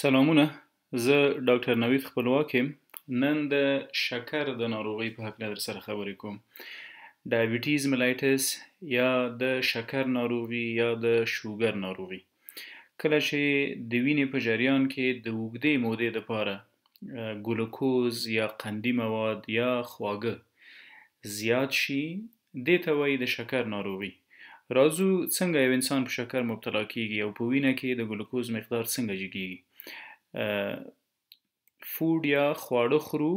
سلامونه، زه ډاکټر نوید خپلواک یم. نن د شکر د ناروغۍ په هکله در سره خبرې کوم. ډایبیټیز ملایټس یا د شکر ناروغي یا د شوګر ناروغي کله چې د وینې په جریان کې د اوږدې مودې دپاره ګلوکوز یا قندي مواد یا خواږه زیات شي، دې ته وایي د شکر ناروغي. راځو څنګه یو انسان په شکر مبتلا کیږي او په وینه کې د ګلوکوز مقدار څنګه جګیږي. فود یا خواړه خورو،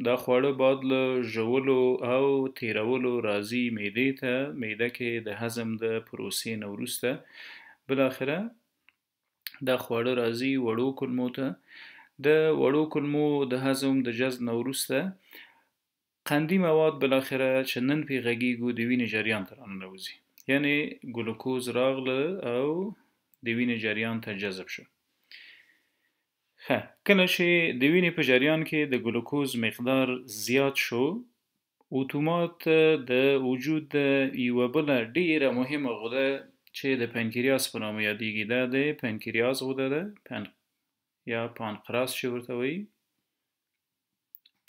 دا خواړه باید له ژولو او تیرولو راځي معدې ته، معده کې د هضم د پروسې نه وروسته بالاخره دا خواړه راځي وړو کولمو ته. د وړو کولمو د هضم د جذب نه وروسته قندي مواد بالاخره چې نن پې غږیږو د وینې جریان ته راننوځي، یعنی ګلوکوز راغله او د وینې جریان ته جذب شو. کله چې د وینې په جریان کې د ګلوکوز مقدار زیات شو، اتومات د وجود یوه بله ډیره مهمه غده چې د پنکریاس په نامه یادیږي، دا د پنکریاس غده ده یا پانقراس چې ورته وایي،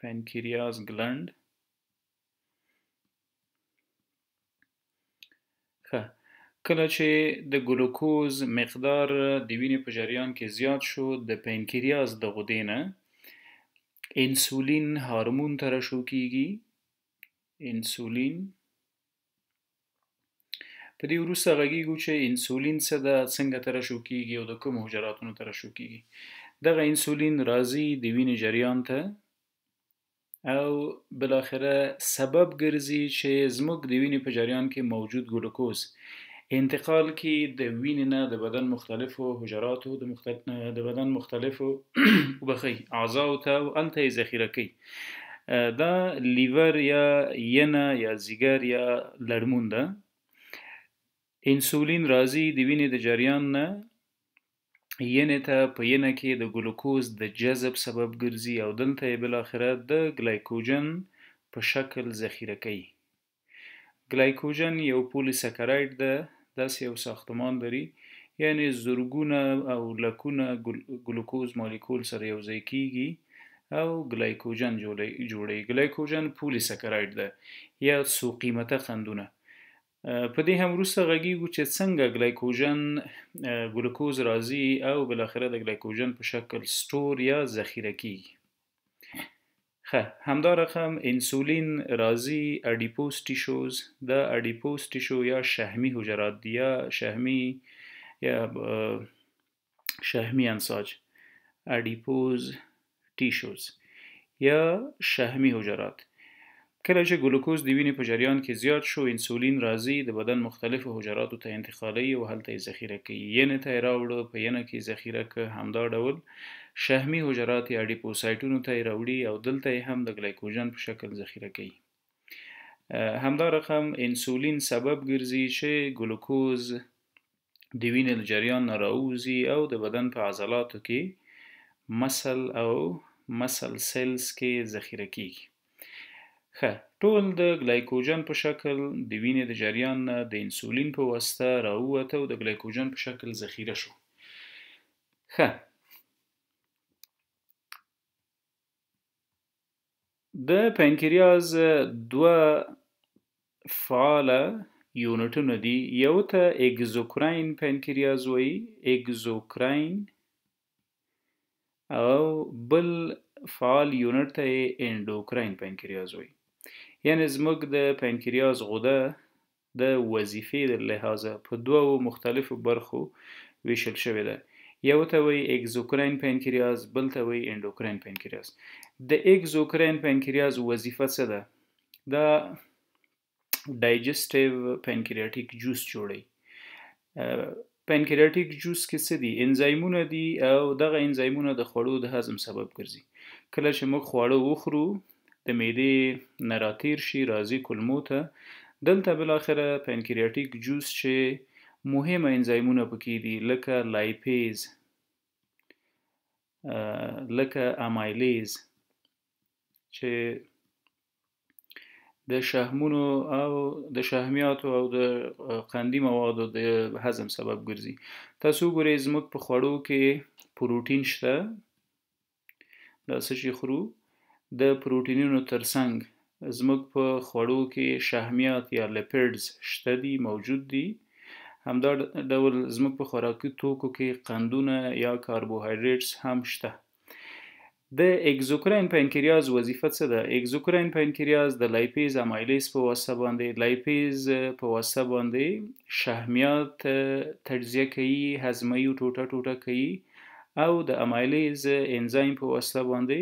پنکریاس ګلند. کله چې د ګلوکوز مقدار د وینې په جریان کې زیات شو، د پنکریاس د غدې نه انسولین هارمون ترشح کیږي. انسولین په دې وروسته غږیږو چې انسولین څه ده، څنګه ترشح کیږي او د کومو حجراتونو ترشح کیږي. دغه انسولین راځي د وینې جریان ته او بالاخره سبب ګرځي چې زموږ د وینې په جریان کې موجود ګلوکوز انتقال کی د وینې نه د بدن مختلفو حجراتو د بدن مختلفو اعضاو ته او هلته یې ذخیره کوي. دا لیور یا ینه یا ځیګر یا لړمون ده. انسولین راځي د وینې د جریان نه ینې ته، په ینه کې د ګلوکوز د جذب سبب ګرځي او دلته یې بالاخره د ګلایکوجن په شکل ذخیره کوي. ګلایکوجن یو پولی سکراید ده، داسې یو ساختمان لري، یعنی زرګونه او لکونه ګلوکوز مالیکول سره یو ځای کیږي او ګلایکوجن جوړوي. ګلایکوجن پولی سکراید ده یا څو قیمته قندونه. په دې هم وروسته غږیږو چې څنګه ګلوکوز راځي او بالاخره د ګلایکوجن په شکل سټور یا ذخیره کیږي. همدا رقم انسولین راځي اډیپوز ټیشوز، دا اډیپوز ټیشو یا شحمی حجرات دي یا شحمی انساج، اډیپوز ټیشوز یا شحمی حجرات. کله چې ګلوکوز د وینې په جریان کې زیات شو، انسولین راځي د بدن مختلفو حجراتو ته انتقالوي او هلته یې ذخیره کوي. ینې ته یې راوړه، په ینه کې ذخیره که، همدا ډول شحمی حجرات یا اډیپوسایټونو ته یې راوړي او دلته یې هم د ګلایکوجن په شکل ذخیره کوي. همدا رقم انسولین سبب ګرځي چې ګلوکوز د وینې له جریان نه راوځي او د بدن په عضلاتو کې مسل سیلز کې ذخیره کیږي. ټول د ګلایکوجن په شکل د وینې د جریان نه د انسولین په واسطه راووته او د ګلایکوجن په شکل ذخیره شو. د پنکریاس دوه فعاله یونټونه دي، یو ته اګزوکراین پنکریاس وایي، اګزوکراین، او بل فعال یونټ ته اندوکراین پنکریاس وایي. یعنی زموږ د پنکریاس غده د وظیفې د لحاظه په دوو مختلفو برخو ویشل شوې ده. یو ته وایي اګزوکراین پنکریاس، بل ته وایي اندوکراین پنکریاس. د اګزوکراین پنکریاس وظیفه څه ده؟ دا ډایجسټیو پنکریاټیک جوس جوړوي. پنکریاټیک جوس کې څه دي؟ انزایمونه دي او دغه انزایمونه د خوړو د هضم سبب ګرځي. کله چې موږ خواړه وخورو، د معدې نه راتیر شي راځي کولمو ته، دلته بالاخره پنکریاټیک جوس چې مهمه انزایمونه پکې دي لکه لایپیز، لکه امایلیز، چې د شحمونو او د شحمیاتو او د قندي موادو د هضم سبب ګرځي. تاسو ګورئ زموږ په خوړو کې پروټین شته، دا څه چې خورو د پروټینونو ترڅنګ زموږ په خوړو کې شحمیات یا لیپیډز شته دي، موجود دي. همدا ډول زموږ په خوراکي توکو کې قندونه یا کاربوهایډریټس هم شته. د اگزوکراین پانکریاس وظیفه څه ده؟ اگزوکراین پانکریاس د لایپیز امایلیز په واسطه باندې شحمیات تجزیه کوي، هضموي او ټوټه ټوټه کوي، او د امایلیز انزایم په واسطه باندې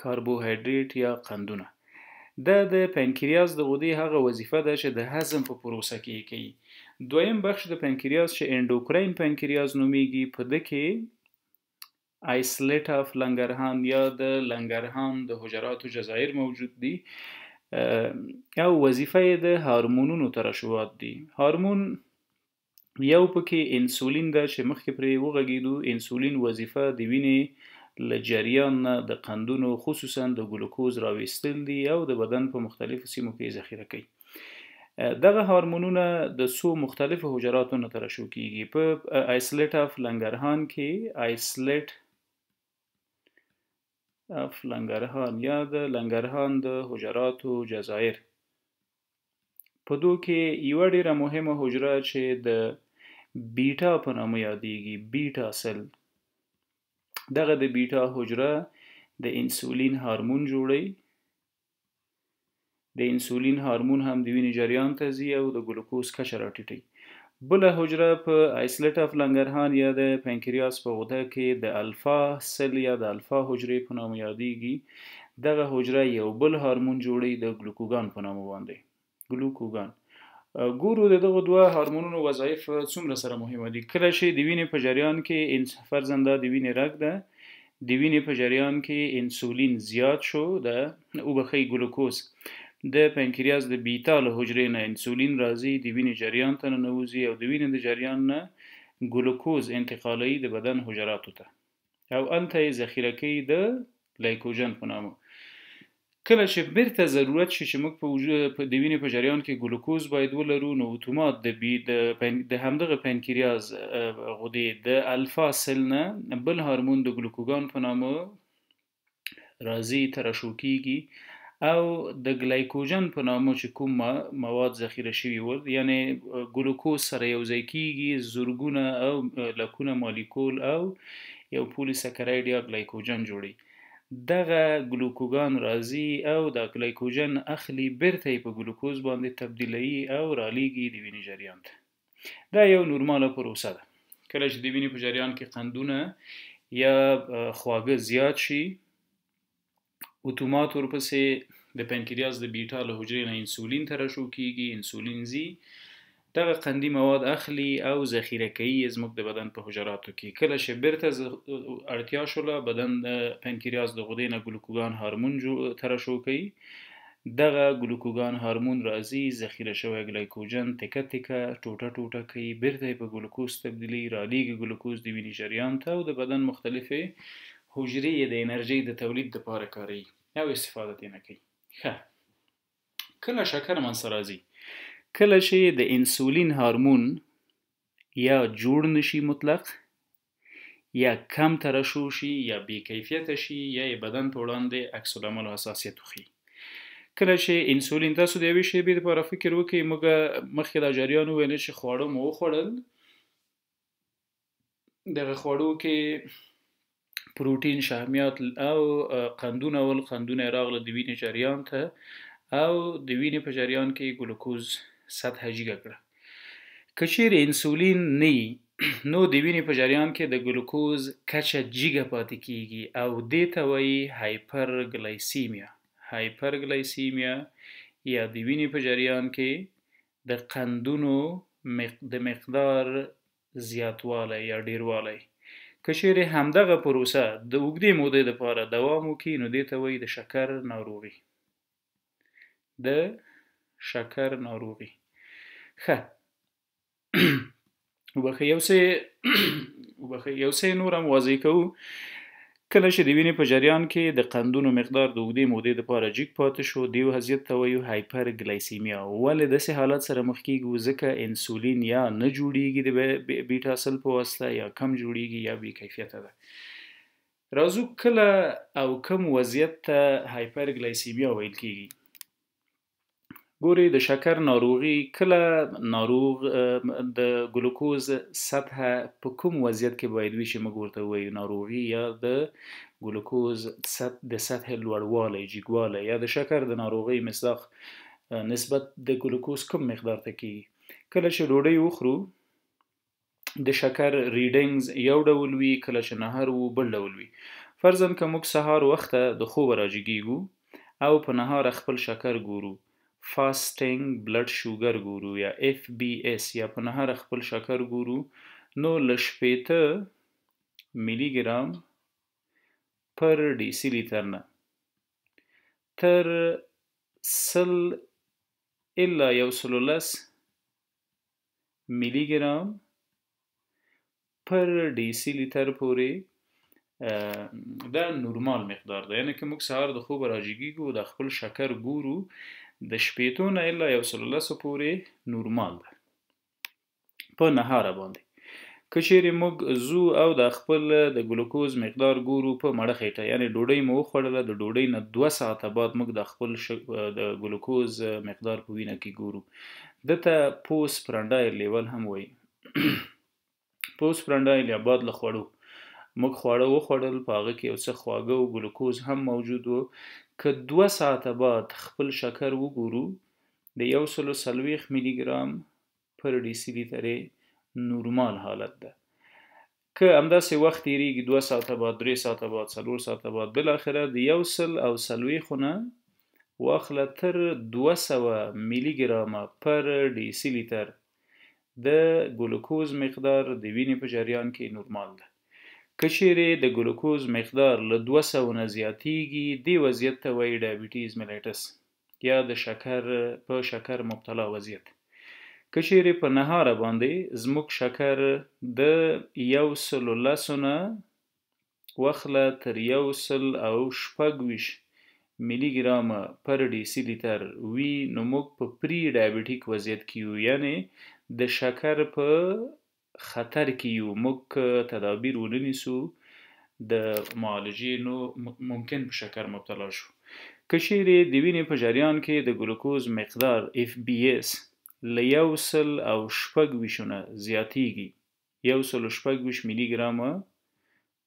کاربوهایډریټ یا قندونه. د پانکریاس د غدې هغه وظیفه ده چې د هضم په پروسه کې کوي. دویم بخش د پانکریاس چې اندوکراین پانکریاس نومیږي، په ده کې آیسلیټ اف لنګرهان یا د لنګرهان د حجراتو جزایر موجود دي، او وظیفه یې د هارمونونو ترشحات دي. هارمون یو پکې انسولین ده چې مخکې پرې وغږیدو. انسولین وظیفه د وینې له جریان نه د قندونو خصوصا د ګلوکوز راویستل دي او د بدن په مختلفو سیمو کې ذخیره کوي. دغه هارمونونه د څو مختلفو حجراتو نه ترشح کیږي. په آیسلیټ اف لنګرهان کې آیسلیټ اف لنګرهان یا د لنګرهان د حجراتو جزایر، په دو کې یوه ډیره مهمه حجره چې د بیټا په نامه یادیږي، بیټا سل. دغه د بیټا حجره د انسولین هارمون جوړي. د انسولین هارمون هم د وینې جریان ته ځي او د ګلوکوز کچه راټیټوي. بله حجره په آیسلیټ اف لنګرهان یا د پانکریاس په غده کې د الفا سل یا د الفا حجرې په نامه یادیږي. دغه حجره یو بل هارمون جوړي د ګلوکوګان په نامه باندې. ګلوکوګان. ګورو د دغه دوه هارمونونو وظایف څومره سره مهمه دي. کله چې د وینې په جریان کې فرضاً د وینې رګ ده، د وینې په جریان کې انسولین زیات شو، د اوبخي ګلوکوز د پانکریاس د بیتا له حجرې نه انسولین راځي، د وینې جریان ته ننوځي او د وینې د جریان نه ګلوکوز انتقالوي د بدن حجراتو ته او هلته یې ذخیره کوي د ګلایکوجن په نامه. کله چې بیرته ضرورت شي چې موږ په د وینې په جریان کې ګلوکوز باید ولرو، نو اتومات د همدغه پانکریاس غدې د الفا سل نه بل هارمون د ګلوکوګان په نامه راځي، ترشح کیږي او د ګلایکوجن په نامه چې کوم مواد ذخیره شوي ول، یعنی ګلوکوز سره یوځای کیږي، زرګونه او لکونه مالیکول او یو پولی سکراید یا ګلایکوجن جوړي. دغه ګلوکوګان راځي او د ګلایکوجن اخلي، بیرته په ګلوکوز باندې تبدیلوي او رالیږي د وینې جریان ته. دا یو نورماله پروسه ده. کله چې د وینې په جریان کې قندونه یا خواږه زیات شي، اتومات ورپسې د پانکریاس د بیټا له حجرې نه انسولین ترشح کیږي، انسولین زی دغه قندي مواد اخلي او ذخیره کوي زموږ د بدن په حجراتو کې. کله چې بیرته اړتیا شوله، بدن د پانکریاس د غدې نه ګلوکوګان هارمون ترشح کوي. دغه ګلوکوګان هارمون راځي، ذخیره شوی ګلایکوجن تکه تکه ټوټه ټوټه کوي، بیرته په ګلوکوز تبدیلي، رالیږي ګلوکوز د وینې جریان ته او د بدن مختلفې حجرې د انرژي د تولید لپاره کاروي او استفاده ترې نه کوي. کله شکر منځته راځي؟ کله چې د انسولین هارمون یا جوړ نشي مطلق، یا کم ترشح شي، یا بې کیفیته شي، یا بدن په وړاندې عکس العمل او حساسیت وښیي. کله چې انسولین، تاسو د یوې شیبې لپاره فکر وکړئ، موږ مخکې دا جریان وویل چې خواړه مو وخوړل، دغه خوړو کې پروټین، شحمیات او قندونه ول، قندونه راغله د وینې جریان ته او د وینې په جریان کې ګلوکوز سطح جګه کړه. که چیرې انسولین نه وي، نو د وینې په جریان کې د ګلوکوز کچه جګه پاتې کیږي او دې ته وایي هایپرګلایسیمیا. هایپرګلایسیمیا یا د وینې په جریان کې د قندونو د مقدار زیاتوالی یا ډیروالی. که چیرې همدغه پروسه د اوږدې مودې لپاره دوام وکړي، نو دې ته وایي د شکر ناروغي. د شکر ناروغي. وبخښئ، یو څه نور هم واضح کوو. کله چې د وینې په جریان کې د قندونو مقدار د اوږدې مودې دپاره جګ پاتې شو دې وضعیت ته وایو هایپرګلایسیمیا. ولې داسې حالت سره مخ کیږو؟ ځکه انسولین یا نه جوړیږي د بیټا سل په واسطه، یا کم جوړیږي، یا بې کیفیته ده. راځو کله او کم وضعیت ته هایپرګلایسیمیا ویل کیږي. ګوري د شکر ناروغي کله ناروغ د ګلوکوز سطحه په کوم وضعیت کې باید وي چې موږ ورته وایو ناروغي، یا د ګلوکوز د سطحې لوړوالی، جګوالی، یا د شکر د ناروغۍ مصداق نسبت د ګلوکوز کوم مقدار ته کیږي. کله چې ډوډۍ وخورو د شکر ریډینګز یو ډول وي، کله چې نهار وو بل ډول وي. فرضاً که موږ سهار وخته د خوبه راجګیږو او په نهار خپل شکر ګورو، فاسټینګ بلډ شوګر ګورو یا FBS، یا په نهار خپل شکر ګورو، نو له 80 ملي ګرام پر ډیسی لیتر نه تر 100 الا 110 ملي ګرام پر ډیسی لیتر پورې دا نورمال مقدار ده. یعنی که موږ سهار د خوبه راجګیږو د خپل شکر ګورو د 80 نه الا 110 پورې نورمال ده په نهاره باندې. که چیرې موږ زو او د خپل د ګلوکوز مقدار ګورو په مړه خېټه، یعنی ډوډۍ مو وخوړله، د ډوډۍ نه 2 ساعته بعد موږ د خپل د ګلوکوز مقدار په وینه کې ګورو، دته پوست پرنډایل لیول هم وایي. پوست پرنډایل یا بعد له خوړو موږ خواړه وخوړل، په هغه کې یو څه خواږه او ګلوکوز هم موجود و، که 2 ساعته بعد خپل شکر وګورو د 140 ملي ګرام پر ډیسی لیتر نورمال حالت ده. که همداسې وخت تیریږي 2 ساعته بعد، 3 ساعته بعد، 4 ساعته بعد، بالاخره د 140 نه واخله تر 200 ملي ګرامه پر ډیسی لیتر د ګلوکوز مقدار د وینې په جریان کې نورمال ده. که چیرې د ګلوکوز مقدار له 200 نه زیاتیږي دې وضعیت ته وایي ډایبیټیز ملیټس یا د شکر مبتلا وضعیت. که چیرې په نهاره باندې زموږ شکر د 110 نه واخله تر 126 ملي ګرامه پر ډیسی لیتر وي، نو موږ په پری ډایبیټیک وضعیت کې یو، یعنی د شکر په خطر کې یو. موږ تدابیر ونه نیسو د معالجې، نو ممکن په شکر مبتلا شو. که چیرې د وینې په جریان کې د ګلوکوز مقدار FBS له 126 نه زیاتیږي، 126 ملي ګرامه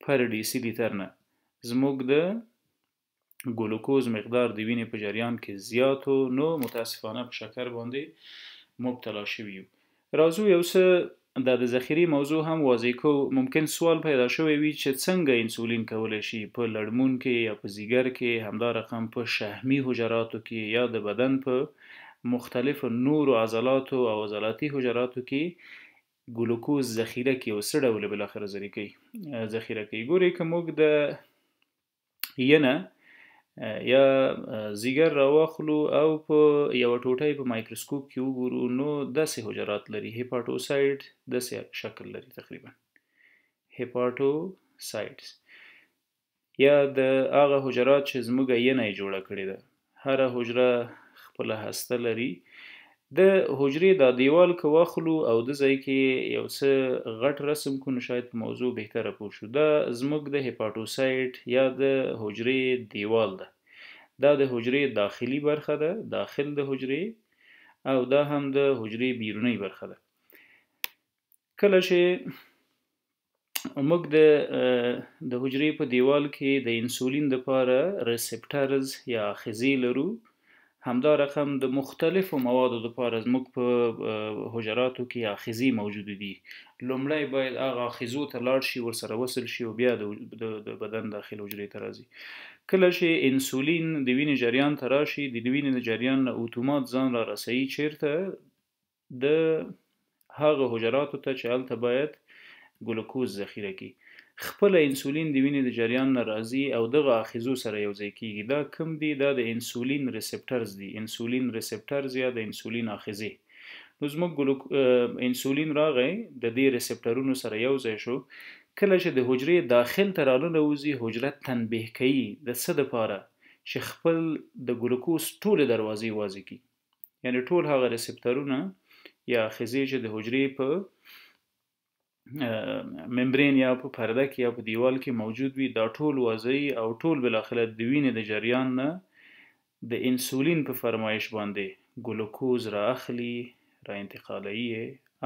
پر ډیسی لیتر نه، زموږ د ګلوکوز مقدار د وینې په جریان کې زیاتو، نو متاسفانه په شکر باندې مبتلا شوي یو. راځو یو څه د ذخیرې موضوع هم واضح کوو. ممکن سوال پیدا شوی وي چې څنګه انسولین کولی شي په لړمون کې یا په ځیګر کې، همدا رقم په شحمي حجراتو کې یا د بدن په مختلفو نورو عضلاتو او عضلاتي حجراتو کې ګلوکوز ذخیره کې او څه ډول بالاخره ذخیره کوي. ګورئ که موږ د ینه یا ځیګر راواخلو او په یو ټوټه په مایکروسکوپ کې وګورو، نو داسې حجرات لري، هیپاټوسایټ داسې شکل لري، تقریبا هیپاټوسایټس، یا د هغه حجرات چې زموږ ینه یې جوړه کړې ده. هره حجره خپله هسته لري. د حجرې دا دیوال که واخلو او د ځای کې یو څه غټ رسم کو، نو شاید په موضوع بهتره پوه شو. دا زموږ د هیپاټوسایټ یا د حجرې دیوال ده. دا د حجرې داخلي برخه ده، داخل د حجرې، او دا هم د حجرې بیرونی برخه ده. کله چې موږ د حجرې په دیوال کې د انسولین لپاره ریسپټرز یا آخذې لرو، همدا رقم د مختلفو موادو لپاره زموږ په حجراتو کې آخذې موجود دي. لومړی باید هغه آخذو ته لاړ شي، ورسره وصل شي او بیا د بدن داخل حجرې ته راځي. کله چې انسولین د وینې جریان ته راشي، د وینې د جریان نه اتومات ځان را رسوي چیرته؟ د هغه حجراتو ته چې هلته باید ګلوکوز ذخیره کړي. خپله انسولین د وینې د جریان نه راځي او دغه آخذو سره یوځای کیږي. دا کوم دي؟ دا د انسولین ریسپټرز دي، انسولین ریسپټرز یا د انسولین آخذې. نو زموږ انسولین راغی، د دې ریسپټرونو سره یوځای شو. کله چې د حجرې داخل ته راننوځي حجره تنبیه کوي د څه دپاره چې خپل د ګلوکوز ټولې دروازې وازې کړي، یعنی ټول هغه ریسپټرونه یا آخذې چې د حجرې په ممبرین یا په پرده کې یا په دیوال کې موجود وي دا ټول وازی او ټول بالاخره د وینې د جریان نه د انسولین په فرمایش باندې ګلوکوز را اخلي، را انتقالوي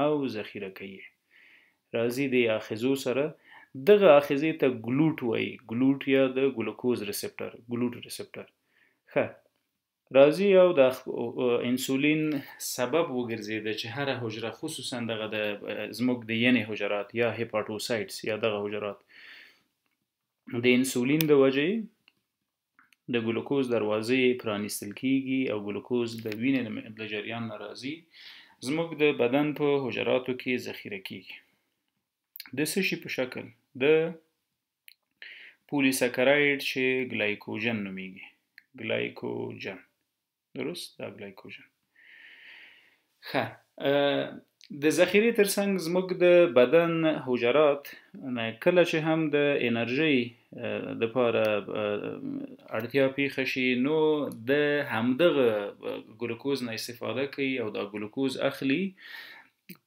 او ذخیره کوي. راځي د آخذو سره دغه آخذې ته ګلوټ وایي، ګلوټ یا د ګلوکوز ریسپټر، ګلوټ ریسپټر. ښه راځي او د انسولین سبب وګرځیده چې هر حجره خصوصا دغه د زموږ د ینې حجرات یا هیپاټوسایټس یا دغه حجرات د انسولین د وجې د ګلوکوز دروازې پرانیستل کیږي او ګلوکوز د وینې د جریان نه راځي زموږ د بدن په حجراتو کې ذخیره کیږي د څه شي په شکل د پولیساکراید چې ګلایکوجن نومیږي، ګلایکوجن. درست؟ دا ګلایکوجن. ښه د ذخیرې ترڅنګ زموږ د بدن حجرات کله چې هم د انرژۍ دپاره اړتیا پیښه شي نو د همدغه ګلوکوز نه استفاده کوي او دا ګلوکوز اخلي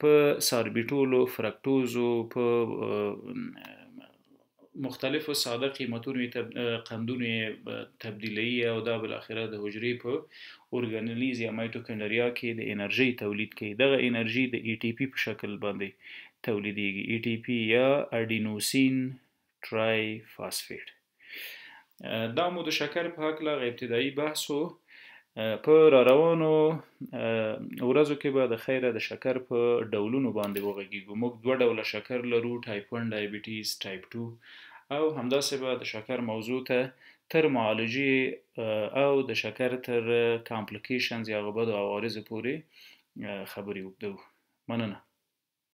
په ساربیټولو، فرکتوزو، په مختلفو ساده قیمتونو قندونو تبدیلوي او دا بالاخره د حجرې په اورګانیلیز یا مایټوکونډریا کې د انرژۍ تولید کوي. دغه انرژي د ای ټي پی په شکل باندې تولیدیږي، ای ټي پی یا اډینوسین ټرای فاسفیټ. دا مو د شکر په هکله ابتدایي بحث و. په راروانو ورځو کې به د خیره د شکر په ډولونو باندې وغږیږو. موږ دوه ډوله شکر لرو، ټایپ 1 ډایبیټیز، ټایپ 2 او همداسې به د شکر موضوع ته تر معالجې او د شکر تر کامپلیکیشنز یا غبدو عوارضو پورې خبرې وکړو. مننه.